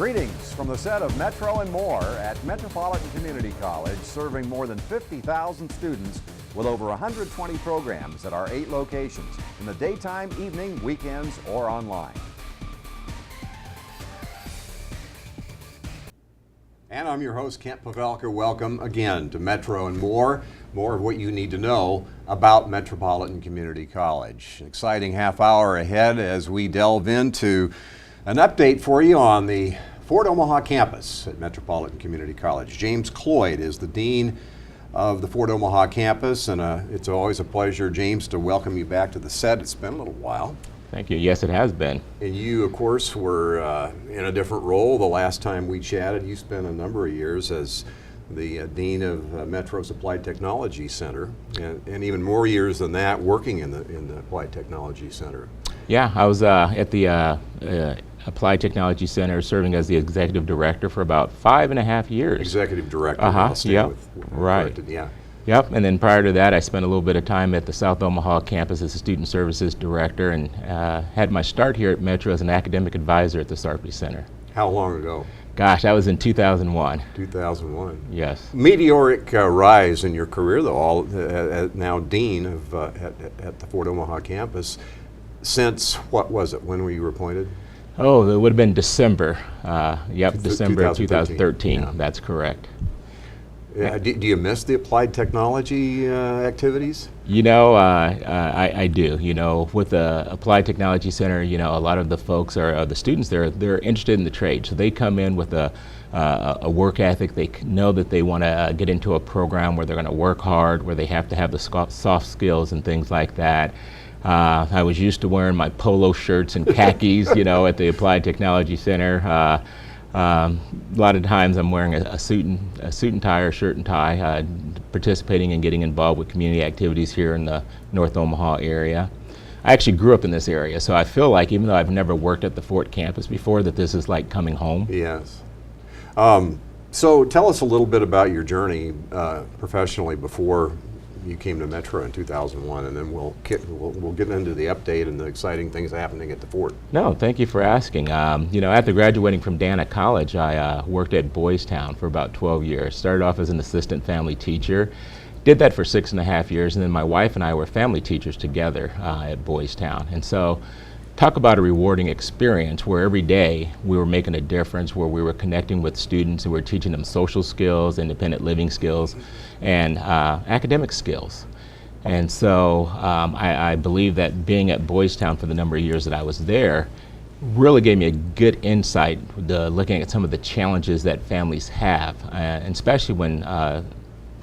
Greetings from the set of Metro and More at Metropolitan Community College, serving more than 50,000 students with over 120 programs at our 8 locations in the daytime, evening, weekends, or online. And I'm your host, Kent Pavelka. Welcome again to Metro and More. More of what you need to know about Metropolitan Community College. An exciting half hour ahead as we delve into an update for you on the Fort Omaha campus at Metropolitan Community College. James Cloyd is the Dean of the Fort Omaha campus, and it's always a pleasure, James, to welcome you back to the set. It's been a little while. Thank you. Yes, it has been. And you, of course, were in a different role the last time we chatted. You spent a number of years as the Dean of Metro's Applied Technology Center, and even more years than that working in the Applied Technology Center. Yeah, I was at the Applied Technology Center serving as the Executive Director for about 5.5 years. Executive Director. Yep. Right. Yeah. Yep, and then prior to that, I spent a little bit of time at the South Omaha campus as a Student Services Director, and had my start here at Metro as an academic advisor at the Sarpy Center. How long ago? Gosh, that was in 2001. 2001. Yes. Meteoric rise in your career, though, now Dean of, at the Fort Omaha campus. Since, what was it, when were you appointed? Oh, it would have been December. December of 2013. Yeah. That's correct. Do you miss the applied technology activities? You know, I do. You know, with the Applied Technology Center, you know, a lot of the folks the students there, they're interested in the trade. So they come in with a work ethic. They know that they want to get into a program where they're going to work hard, where they have to have the soft skills and things like that. I was used to wearing my polo shirts and khakis, you know, at the Applied Technology Center. A lot of times I'm wearing a suit and tie or shirt and tie, participating and getting involved with community activities here in the North Omaha area. I actually grew up in this area, so I feel like even though I've never worked at the Fort campus before, that this is like coming home. Yes. So tell us a little bit about your journey professionally before you came to Metro in 2001, and then we'll get into the update and the exciting things happening at the Fort. No, thank you for asking. You know, after graduating from Dana College, I worked at Boys Town for about 12 years. Started off as an assistant family teacher, did that for 6.5 years, and then my wife and I were family teachers together at Boys Town. And so, talk about a rewarding experience where every day we were making a difference, where we were connecting with students and we were teaching them social skills, independent living skills, and academic skills. And so I believe that being at Boys Town for the number of years that I was there really gave me a good insight looking at some of the challenges that families have, and especially when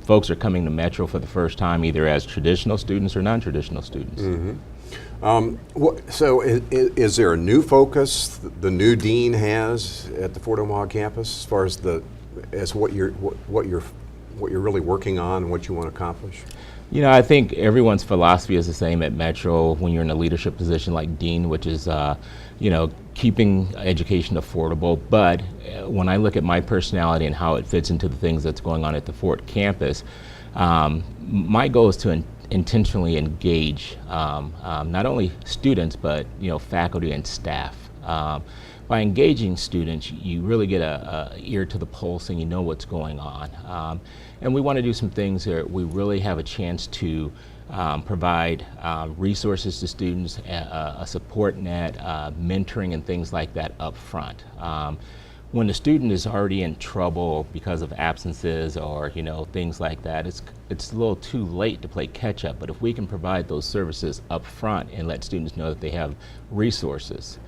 folks are coming to Metro for the first time, either as traditional students or non-traditional students. Mm-hmm. So is there a new focus the new dean has at the Fort Omaha campus as far as what you're really working on and what you want to accomplish? You know, I think everyone's philosophy is the same at Metro when you're in a leadership position like dean, which is you know, keeping education affordable. But when I look at my personality and how it fits into the things that's going on at the Fort campus, my goal is to intentionally engage not only students but, you know, faculty and staff. By engaging students, you really get a ear to the pulse and you know what's going on. And we want to do some things where we really have a chance to provide resources to students, a support net, mentoring and things like that up front. When the student is already in trouble because of absences or, you know, things like that, it's a little too late to play catch up. But if we can provide those services up front and let students know that they have resources.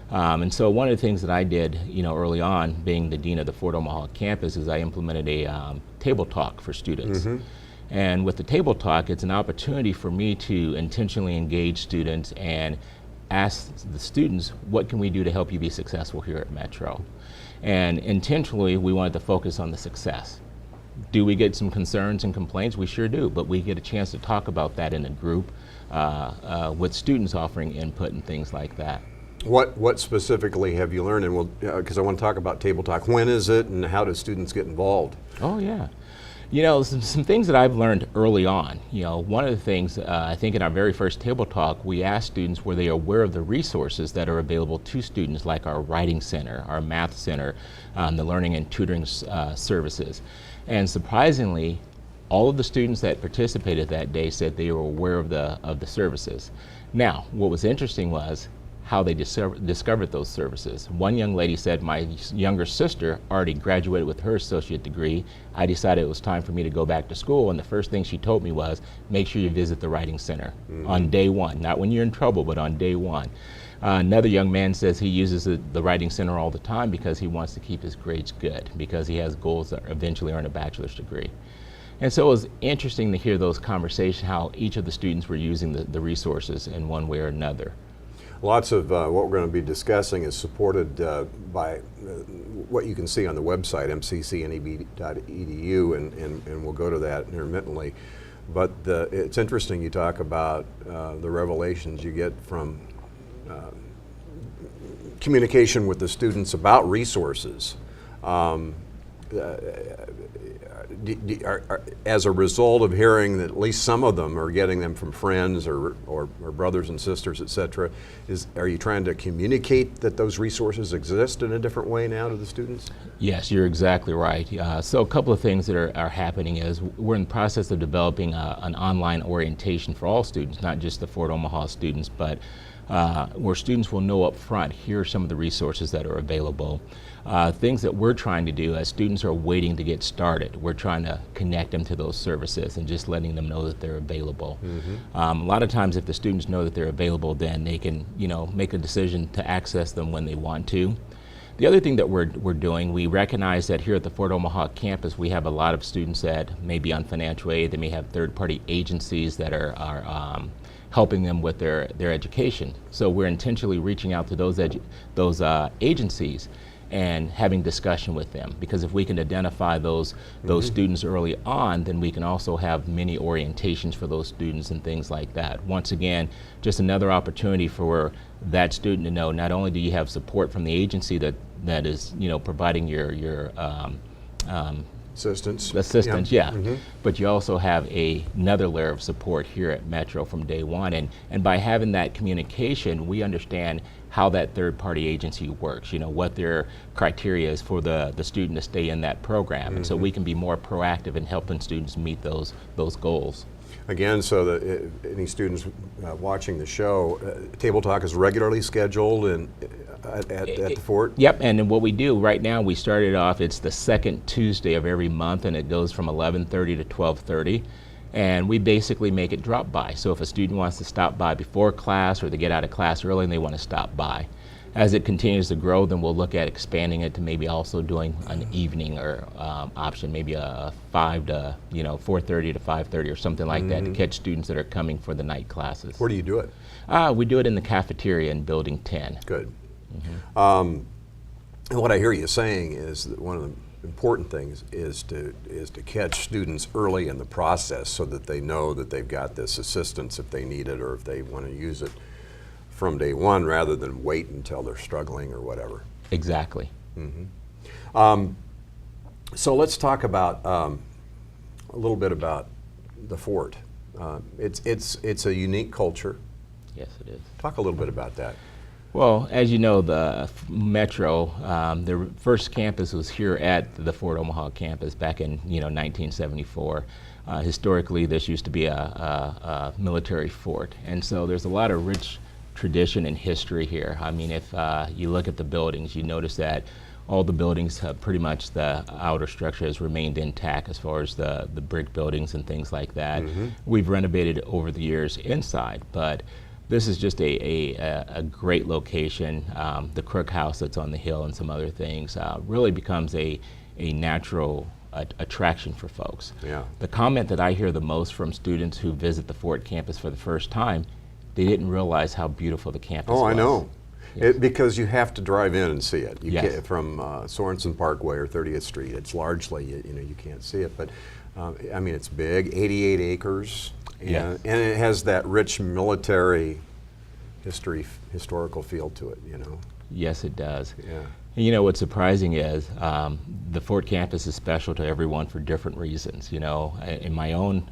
And so one of the things that I did, you know, early on, being the dean of the Fort Omaha campus, is I implemented a table talk for students. Mm-hmm. And with the table talk, it's an opportunity for me to intentionally engage students and ask the students, what can we do to help you be successful here at Metro? And intentionally, we wanted to focus on the success. Do we get some concerns and complaints? We sure do, but we get a chance to talk about that in a group with students offering input and things like that. What specifically have you learned? And because I want to talk about Table Talk. When is it and how do students get involved? Oh, yeah. You know, some things that I've learned early on. You know, one of the things, I think in our very first table talk, we asked students were they aware of the resources that are available to students, like our writing center, our math center, the learning and tutoring services. And surprisingly, all of the students that participated that day said they were aware of the services. Now, what was interesting was how they discovered those services. One young lady said, my younger sister already graduated with her associate degree. I decided it was time for me to go back to school, and the first thing she told me was, make sure you visit the Writing Center on day one, not when you're in trouble, but on day one. Another young man says he uses the Writing Center all the time because he wants to keep his grades good, because he has goals to eventually earn a bachelor's degree. And so it was interesting to hear those conversations, how each of the students were using the resources in one way or another. Lots of what we're going to be discussing is supported by what you can see on the website, mccneb.edu, and we'll go to that intermittently. But it's interesting you talk about the revelations you get from communication with the students about resources. As a result of hearing that at least some of them are getting them from friends or brothers and sisters, etc., are you trying to communicate that those resources exist in a different way now to the students? Yes, you're exactly right. So a couple of things that are happening is we're in the process of developing an online orientation for all students, not just the Fort Omaha students, but where students will know up front, here are some of the resources that are available. Things that we're trying to do as students are waiting to get started, we're trying to connect them to those services and just letting them know that they're available. A lot of times if the students know that they're available, then they can, you know, make a decision to access them when they want to. The other thing that we're doing, we recognize that here at the Fort Omaha campus we have a lot of students that may be on financial aid, they may have third-party agencies that are helping them with their education. So we're intentionally reaching out to those agencies and having discussion with them, because if we can identify those students early on, then we can also have many orientations for those students and things like that. Once again, just another opportunity for that student to know not only do you have support from the agency that is, you know, providing your assistance, yeah. But you also have another layer of support here at Metro from day one, and by having that communication, we understand how that third-party agency works, you know, what their criteria is for the student to stay in that program, and so we can be more proactive in helping students meet those goals. Again, so that any students watching the show, Table Talk is regularly scheduled at the Fort? Yep, and what we do right now, we started off, it's the second Tuesday of every month, and it goes from 11:30 to 12:30. And we basically make it drop by. So if a student wants to stop by before class or they get out of class early and they want to stop by. As it continues to grow, then we'll look at expanding it to maybe also doing an evening or option, maybe a 4:30 to 5:30 or something like that, to catch students that are coming for the night classes. Where do you do it? We do it in the cafeteria in Building 10. Good. And what I hear you saying is that one of the important things is to catch students early in the process so that they know that they've got this assistance if they need it or if they want to use it from day one rather than wait until they're struggling or whatever. Exactly. So let's talk about a little bit about the Fort. It's a unique culture. Yes, it is. Talk a little bit about that. Well, as you know, the Metro, their first campus was here at the Fort Omaha campus back in 1974. Historically, this used to be a military fort, and so there's a lot of rich tradition and history here. I mean, if you look at the buildings, you notice that all the buildings have pretty much the outer structure has remained intact as far as the brick buildings and things like that. We've renovated over the years inside, but this is just a great location. The Crook House that's on the hill and some other things really becomes a natural attraction for folks. Yeah. The comment that I hear the most from students who visit the Fort campus for the first time, they didn't realize how beautiful the campus was. Oh, I know. Yes. Because you have to drive in and see it. You Yes. can't, from Sorensen Parkway or 30th Street. It's largely, you can't see it, but I mean, it's big, 88 acres. Yes. And it has that rich military historical feel to it, Yes, it does. Yeah. You know, what's surprising is the Fort campus is special to everyone for different reasons. You know, in my own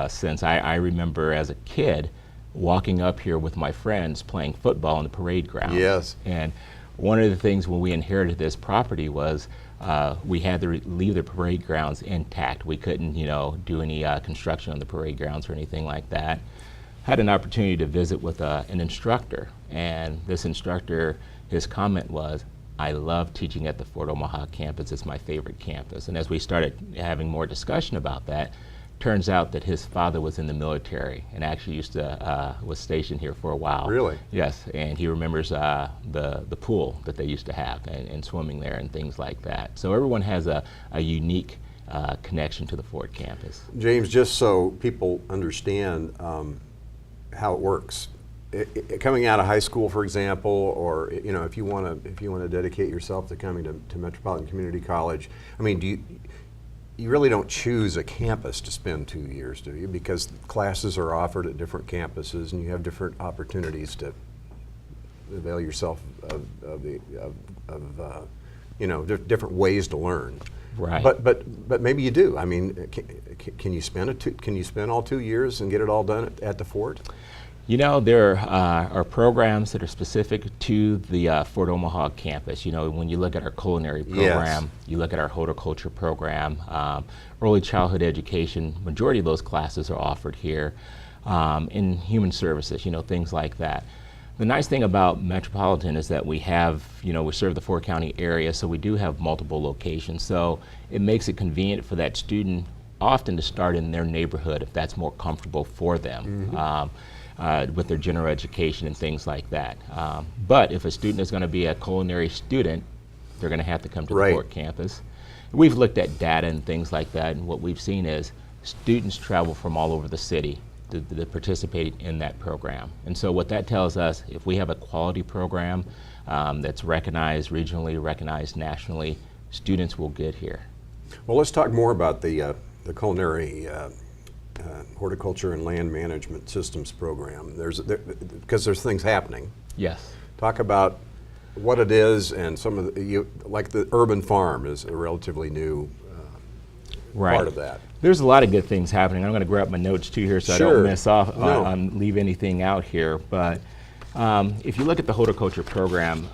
sense, I remember as a kid walking up here with my friends playing football in the parade grounds. Yes. And one of the things when we inherited this property was we had to leave the parade grounds intact. We couldn't, you know, do any construction on the parade grounds or anything like that. Had an opportunity to visit with an instructor, and this instructor, his comment was, "I love teaching at the Fort Omaha campus. It's my favorite campus." And as we started having more discussion about that, turns out that his father was in the military and actually was stationed here for a while. Really? Yes, and he remembers the pool that they used to have and swimming there and things like that. So everyone has a unique connection to the Fort campus. James, just so people understand how it works, coming out of high school, for example, or you know, if you want to dedicate yourself to coming to Metropolitan Community College, I mean, you really don't choose a campus to spend 2 years, do you? Because classes are offered at different campuses, and you have different opportunities to avail yourself of you know, different ways to learn. Right. But maybe you do. I mean, can you spend all 2 years and get it all done at the Fort? You know, there are programs that are specific to the Fort Omaha campus. You know, when you look at our culinary program, Yes. you look at our horticulture program, early childhood education, majority of those classes are offered here. In human services, you know, things like that. The nice thing about Metropolitan is that we have, you know, we serve the Fort County area, so we do have multiple locations. So it makes it convenient for that student often to start in their neighborhood if that's more comfortable for them. With their general education and things like that. But if a student is going to be a culinary student, they're going to have to come to the Fort campus. We've looked at data and things like that, and what we've seen is students travel from all over the city to participate in that program. And so what that tells us, if we have a quality program that's recognized regionally, recognized nationally, students will get here. Well, let's talk more about the culinary horticulture and land management systems program. Because there's things happening. Yes. Talk about what it is, and some of like the urban farm is a relatively new part of that. There's a lot of good things happening. I'm going to grab my notes too here so I don't miss off leave anything out here. But if you look at the horticulture program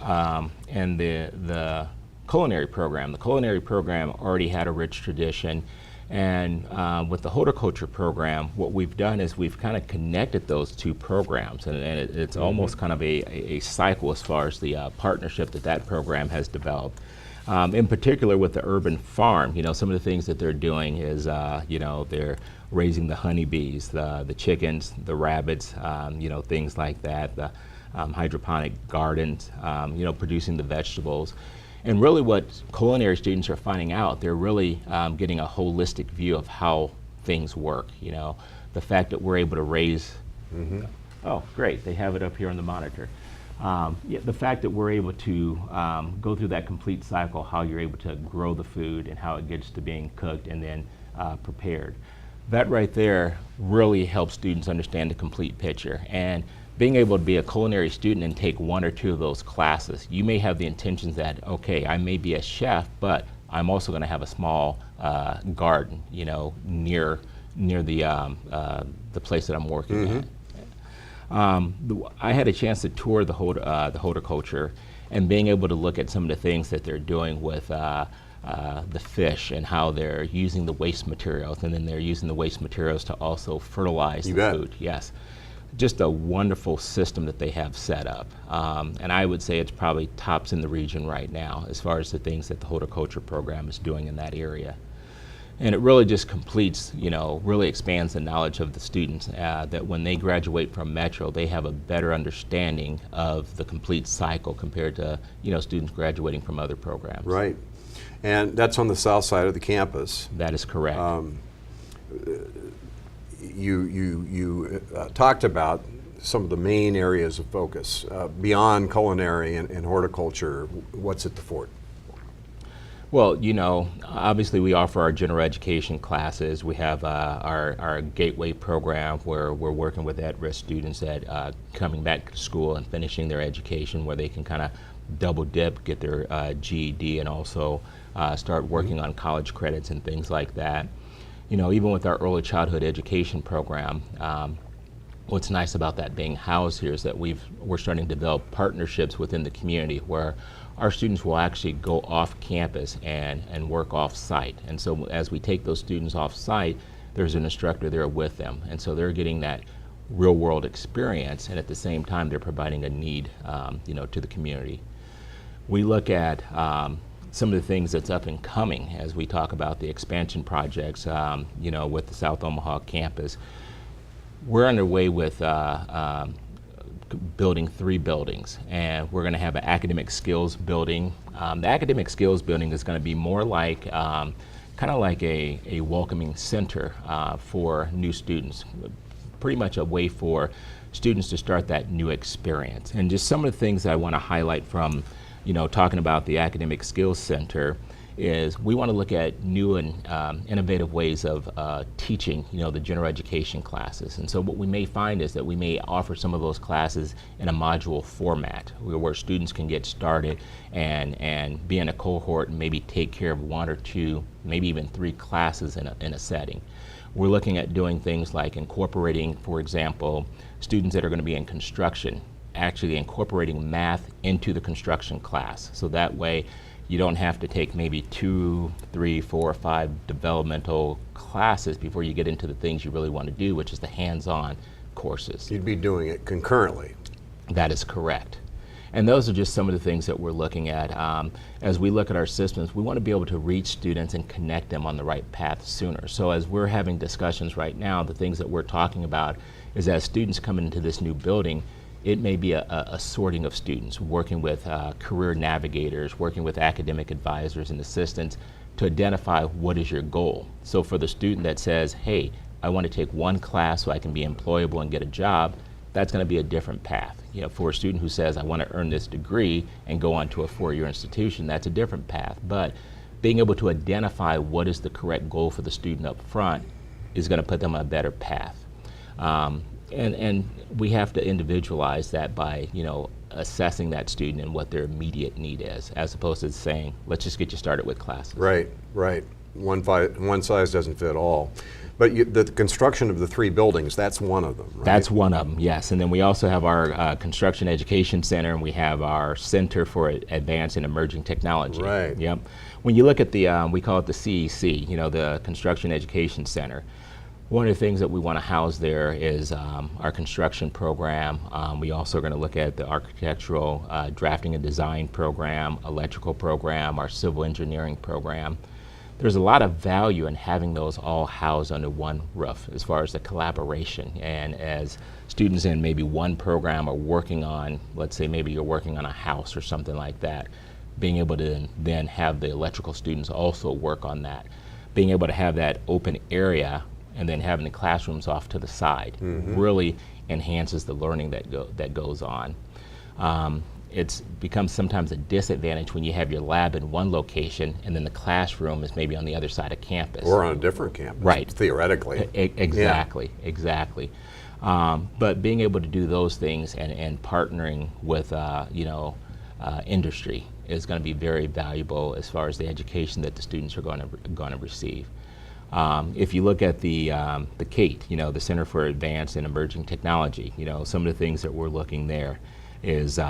and the culinary program already had a rich tradition. And with the horticulture program, what we've done is we've kind of connected those two programs, and it's almost kind of a cycle as far as the partnership that program has developed. In particular with the urban farm, you know, some of the things that they're doing is, you know, they're raising the honeybees, the chickens, the rabbits, you know, things like that, the hydroponic gardens, you know, producing the vegetables. And really what culinary students are finding out, they're really getting a holistic view of how things work. You know, the fact that we're able to raise, oh great, they have it up here on the monitor. Yeah, the fact that we're able to go through that complete cycle, how you're able to grow the food and how it gets to being cooked and then prepared. That right there really helps students understand the complete picture. And being able to be a culinary student and take 1 or 2 of those classes, you may have the intentions that, okay, I may be a chef, but I'm also going to have a small garden, you know, near the place that I'm working at. I had a chance to tour the horticulture, and being able to look at some of the things that they're doing with the fish and how they're using the waste materials, and then they're using the waste materials to also fertilize the food. Yes. Just a wonderful system that they have set up. And I would say it's probably tops in the region right now as far as the things that the horticulture program is doing in that area. And it really just completes, you know, really expands the knowledge of the students that when they graduate from Metro, they have a better understanding of the complete cycle compared to, you know, students graduating from other programs. Right. And that's on the south side of the campus. That is correct. You talked about some of the main areas of focus beyond culinary and horticulture. What's at the Fort? Well, you know, obviously we offer our general education classes. We have our gateway program where we're working with at-risk students that coming back to school and finishing their education, where they can kind of double dip, get their GED, and also start working on college credits and things like that. You know, even with our early childhood education program, what's nice about that being housed here is that we're starting to develop partnerships within the community where our students will actually go off campus and work off site. And so as we take those students off site, there's an instructor there with them. And so they're getting that real world experience, and at the same time they're providing a need you know, to the community. We look at some of the things that's up and coming as we talk about the expansion projects you know, with the South Omaha campus. We're underway with building 3 buildings, and we're going to have an academic skills building. The academic skills building is going to be more like kind of like a welcoming center for new students, pretty much a way for students to start that new experience. And just some of the things that I want to highlight from, you know, talking about the academic skills center is we want to look at new and innovative ways of teaching, you know, the general education classes. And so what we may find is that we may offer some of those classes in a module format where students can get started and be in a cohort and maybe take care of 1 or 2, maybe even 3 classes in a setting. We're looking at doing things like incorporating, for example, students that are going to be in construction, actually incorporating math into the construction class. So that way you don't have to take maybe 2, 3, 4, or 5 developmental classes before you get into the things you really want to do, which is the hands-on courses. You'd be doing it concurrently. That is correct. And those are just some of the things that we're looking at. As we look at our systems, we want to be able to reach students and connect them on the right path sooner. So as we're having discussions right now, the things that we're talking about is as students come into this new building, it may be a sorting of students, working with career navigators, working with academic advisors and assistants to identify what is your goal. So for the student that says, hey, I want to take 1 class so I can be employable and get a job, that's going to be a different path. You know, for a student who says, I want to earn this degree and go on to a 4-year institution, that's a different path. But being able to identify what is the correct goal for the student up front is going to put them on a better path. And we have to individualize that by, you know, assessing that student and what their immediate need is, as opposed to saying, let's just get you started with classes. Right, right. One size doesn't fit all. But the construction of the 3 buildings, that's one of them, right? That's one of them, yes. And then we also have our Construction Education Center, and we have our Center for Advanced and Emerging Technology. Right. Yep. When you look at the, we call it the CEC, you know, the Construction Education Center. One of the things that we want to house there is our construction program. We also are going to look at the architectural drafting and design program, electrical program, our civil engineering program. There's a lot of value in having those all housed under one roof as far as the collaboration. And as students in maybe one program are working on, let's say maybe you're working on a house or something like that, being able to then have the electrical students also work on that. Being able to have that open area and then having the classrooms off to the side really enhances the learning that goes on. It's becomes sometimes a disadvantage when you have your lab in one location and then the classroom is maybe on the other side of campus. Or on a different campus, right? Theoretically. Exactly, yeah. Exactly. But being able to do those things and partnering with you know, industry is going to be very valuable as far as the education that the students are going to receive. If you look at the CATE, you know, the Center for Advanced and Emerging Technology, you know, some of the things that we're looking there is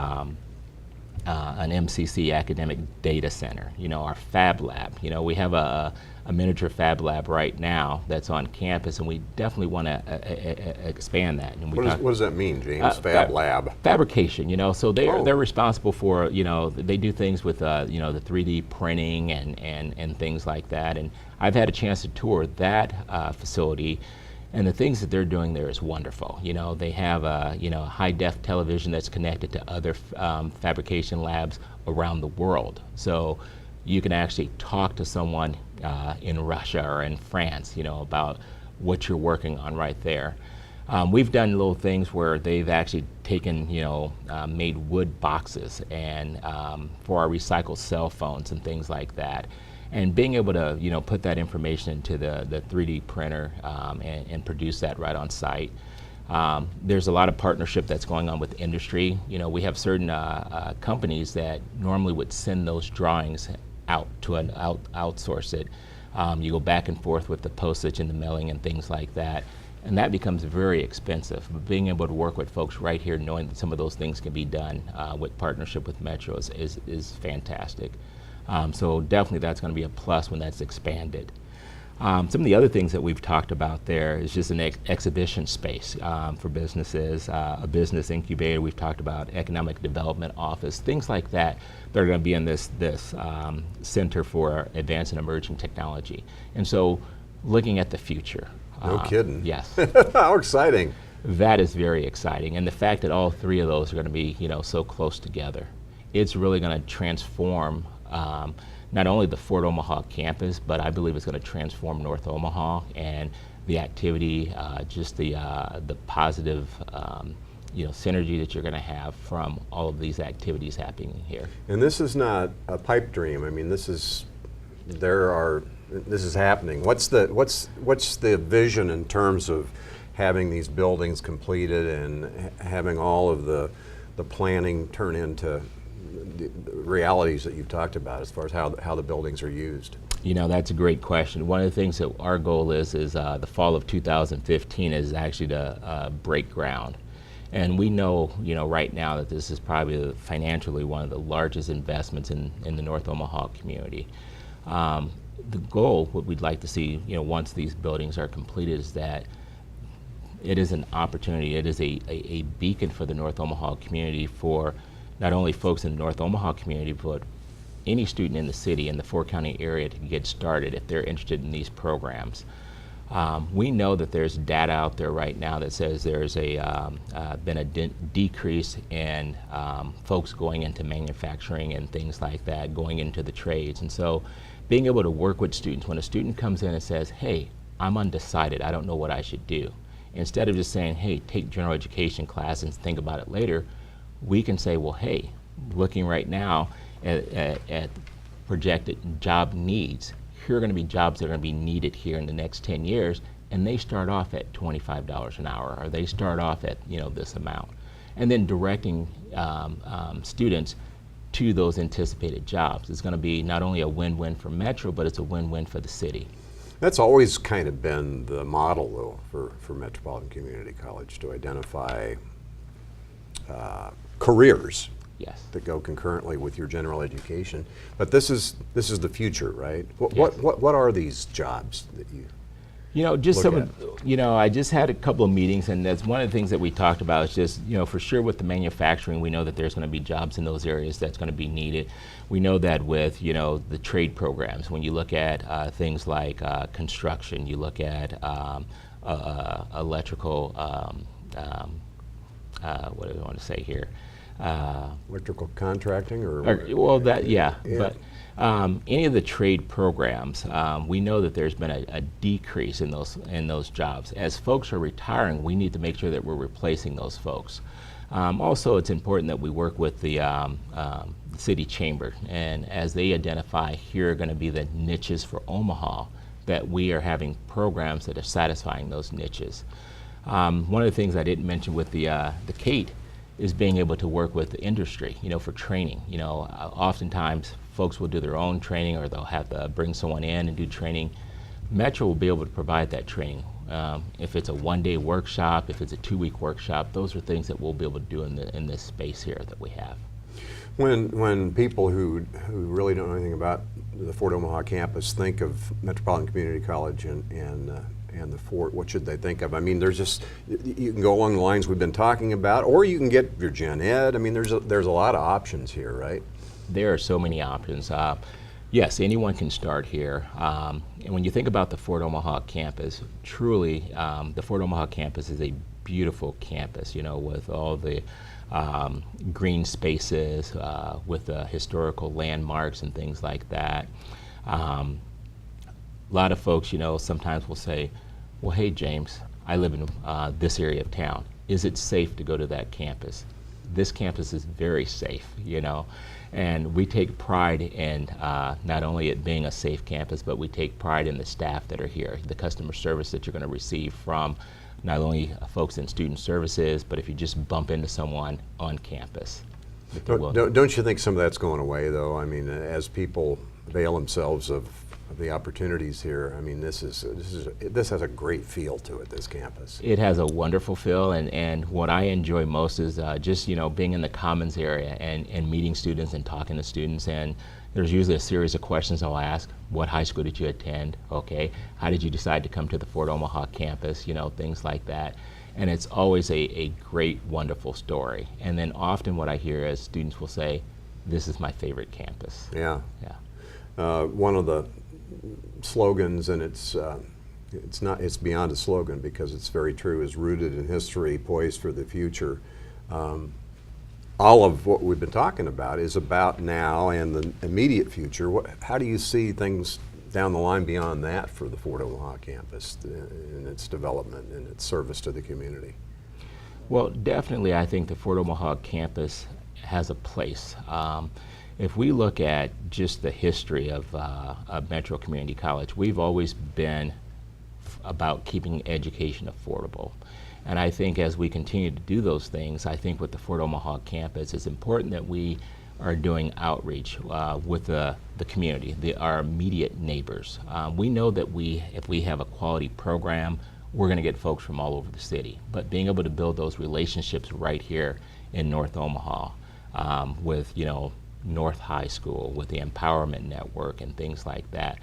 an MCC academic data center, you know, our Fab Lab. You know, we have a miniature Fab Lab right now that's on campus, and we definitely want to expand that. And what does that mean, James? Fab Lab? Fabrication, you know, so they're responsible for, you know, they do things with, you know, the 3D printing and things like that. And I've had a chance to tour that facility. And the things that they're doing there is wonderful. You know, they have a, you know, high-def television that's connected to other fabrication labs around the world. So you can actually talk to someone in Russia or in France, you know, about what you're working on right there. We've done little things where they've actually taken, you know, made wood boxes and for our recycled cell phones and things like that. And being able to, you know, put that information into the 3D printer and produce that right on site. There's a lot of partnership that's going on with industry. You know, we have certain companies that normally would send those drawings out to outsource it. You go back and forth with the postage and the mailing and things like that, and that becomes very expensive. But being able to work with folks right here, knowing that some of those things can be done with partnership with Metro is fantastic. So definitely that's going to be a plus when that's expanded. Some of the other things that we've talked about there is just an exhibition space for businesses, a business incubator. We've talked about economic development office, things like that. They're going to be in this Center for Advanced and Emerging Technology. And so looking at the future. No kidding. Yes. How exciting. That is very exciting. And the fact that all three of those are going to be, so close together, it's really going to transform not only the Fort Omaha campus, but I believe it's going to transform North Omaha and the activity, just the positive, synergy that you're going to have from all of these activities happening here. And this is not a pipe dream. I mean, this is happening. What's the vision in terms of having these buildings completed and having all of the planning turn into the realities that you've talked about as far as how the buildings are used? That's a great question. One of the things that our goal is the fall of 2015 is actually to break ground. And we know, right now that this is probably financially one of the largest investments in the North Omaha community. The goal, what we'd like to see, once these buildings are completed, is that it is an opportunity, it is a beacon for the North Omaha community, for not only folks in the North Omaha community, but any student in the city, in the four-county area, to get started if they're interested in these programs. We know that there's data out there right now that says there's been a decrease in folks going into manufacturing and things like that, going into the trades. And so being able to work with students, when a student comes in and says, hey, I'm undecided, I don't know what I should do, instead of just saying, hey, take general education class and think about it later, we can say, well, hey, looking right now at projected job needs, here are going to be jobs that are going to be needed here in the next 10 years, and they start off at $25 an hour, or they start off at this amount, and then directing students to those anticipated jobs. It's going to be not only a win-win for Metro, but it's a win-win for the city. That's always kind of been the model, though, for Metropolitan Community College, to identify careers. Yes. That go concurrently with your general education. But this is the future, right? Yes. What are these jobs that you just look some, I just had a couple of meetings, and that's one of the things that we talked about is just, for sure with the manufacturing, we know that there's going to be jobs in those areas that's going to be needed. We know that with, the trade programs, when you look at things like construction, you look at electrical, what do I want to say here? Electrical contracting, But any of the trade programs, we know that there's been a decrease in those jobs. As folks are retiring, we need to make sure that we're replacing those folks. Also, it's important that we work with the city chamber, and as they identify here are going to be the niches for Omaha, that we are having programs that are satisfying those niches. One of the things I didn't mention with the CATE is being able to work with the industry, for training. Oftentimes folks will do their own training, or they'll have to bring someone in and do training. Metro will be able to provide that training. If it's a one-day workshop, if it's a 2-week workshop, those are things that we'll be able to do in this space here that we have. When people who really don't know anything about the Fort Omaha campus think of Metropolitan Community College and the Fort, what should they think of? I mean, you can go along the lines we've been talking about, or you can get your gen ed. I mean, there's a lot of options here, right? There are so many options. Yes, anyone can start here. And when you think about the Fort Omaha campus, truly, the Fort Omaha campus is a beautiful campus, with all the green spaces, with the historical landmarks and things like that. A lot of folks, sometimes will say, well, hey, James, I live in this area of town. Is it safe to go to that campus? This campus is very safe, and we take pride in not only it being a safe campus, but we take pride in the staff that are here, the customer service that you're going to receive from not only folks in student services, but if you just bump into someone on campus. Don't you think some of that's going away, though? I mean, as people avail themselves of the opportunities here, I mean, this has a great feel to it, this campus. It has a wonderful feel, and what I enjoy most is just, you know, being in the commons area and meeting students and talking to students. And there's usually a series of questions I'll ask. What high school did you attend? Okay. How did you decide to come to the Fort Omaha campus? You know, things like that. And it's always a great, wonderful story. And then often what I hear is students will say, this is my favorite campus. Yeah. Yeah. One of the slogans, and it's beyond a slogan because it's very true, is rooted in history, poised for the future. All of what we've been talking about is about now and the immediate future. How do you see things down the line beyond that for the Fort Omaha campus in its development and its service to the community? Well, definitely I think the Fort Omaha campus has a place. If we look at just the history of Metro Community College, we've always been about keeping education affordable. And I think as we continue to do those things, I think with the Fort Omaha campus, it's important that we are doing outreach with the community, our immediate neighbors. We know that if we have a quality program, we're going to get folks from all over the city. But being able to build those relationships right here in North Omaha with, you know, North High School, with the Empowerment Network and things like that,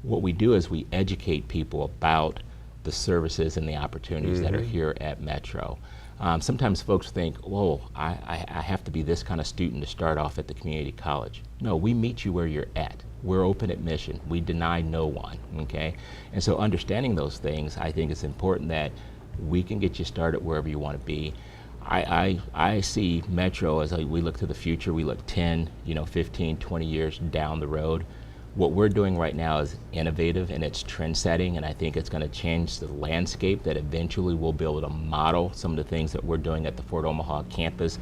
what we do is we educate people about the services and the opportunities that are here at Metro. Sometimes folks think, whoa, I have to be this kind of student to start off at the community college. No, we meet you where you're at. We're open admission. We deny no one, okay? And so understanding those things, I think it's important that we can get you started wherever you want to be. I see Metro as we look to the future, we look 10, 15, 20 years down the road. What we're doing right now is innovative and it's trend setting, and I think it's going to change the landscape that eventually we'll be able to model some of the things that we're doing at the Fort Omaha campus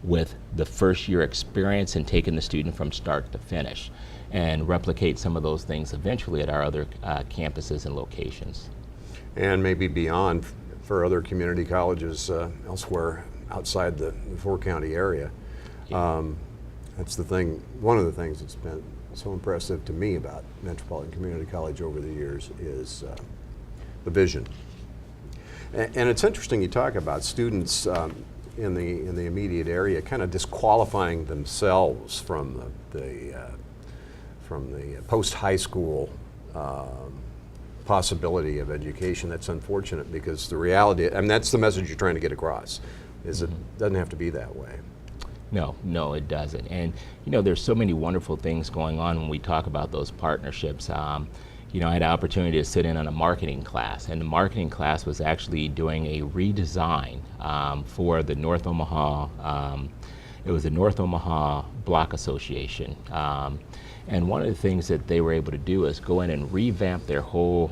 with the first year experience and taking the student from start to finish, and replicate some of those things eventually at our other campuses and locations. And maybe beyond for other community colleges elsewhere outside the four-county area. Yeah. That's the thing, one of the things that's been so impressive to me about Metropolitan Community College over the years is the vision. And it's interesting you talk about students in the immediate area kind of disqualifying themselves from the post-high school possibility of education. That's unfortunate because the reality, and that's the message you're trying to get across, is it doesn't have to be that way. No, it doesn't. And there's so many wonderful things going on when we talk about those partnerships. I had the opportunity to sit in on a marketing class, and the marketing class was actually doing a redesign for the North Omaha. It was the North Omaha Block Association. And one of the things that they were able to do is go in and revamp their whole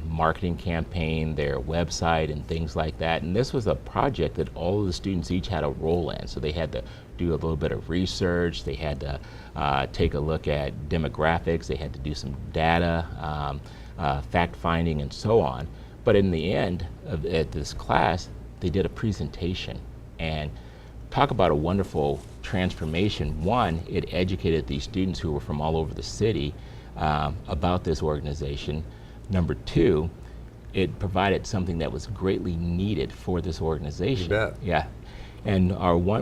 marketing campaign, their website, and things like that. And this was a project that all of the students each had a role in. So they had to do a little bit of research. They had to take a look at demographics. They had to do some data, fact finding, and so on. But in the end at this class, they did a presentation. And talk about a wonderful transformation. One, it educated these students who were from all over the city about this organization. Number two, it provided something that was greatly needed for this organization. You bet. Yeah. And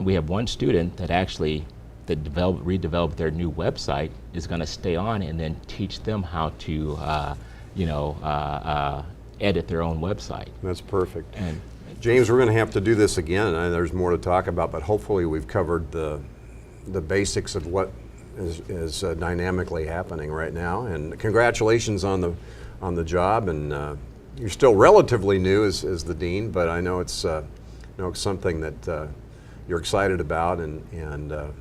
we have one student that actually redeveloped their new website, is going to stay on and then teach them how to edit their own website. That's perfect. And James, we're going to have to do this again. There's more to talk about, but hopefully we've covered the basics of what is dynamically happening right now. And congratulations on the job. And you're still relatively new as the dean, but I know it's something that you're excited about. And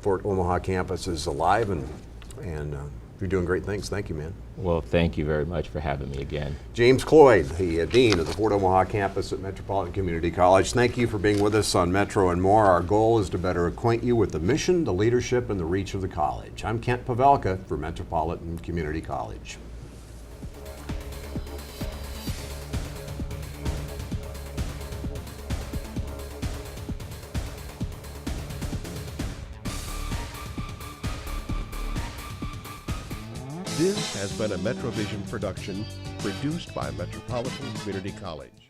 Fort Omaha campus is alive, and you're doing great things. Thank you, man. Well, thank you very much for having me again. James Cloyd, the Dean of the Fort Omaha campus at Metropolitan Community College. Thank you for being with us on Metro and More. Our goal is to better acquaint you with the mission, the leadership, and the reach of the college. I'm Kent Pavelka for Metropolitan Community College. This has been a MetroVision production produced by Metropolitan Community College.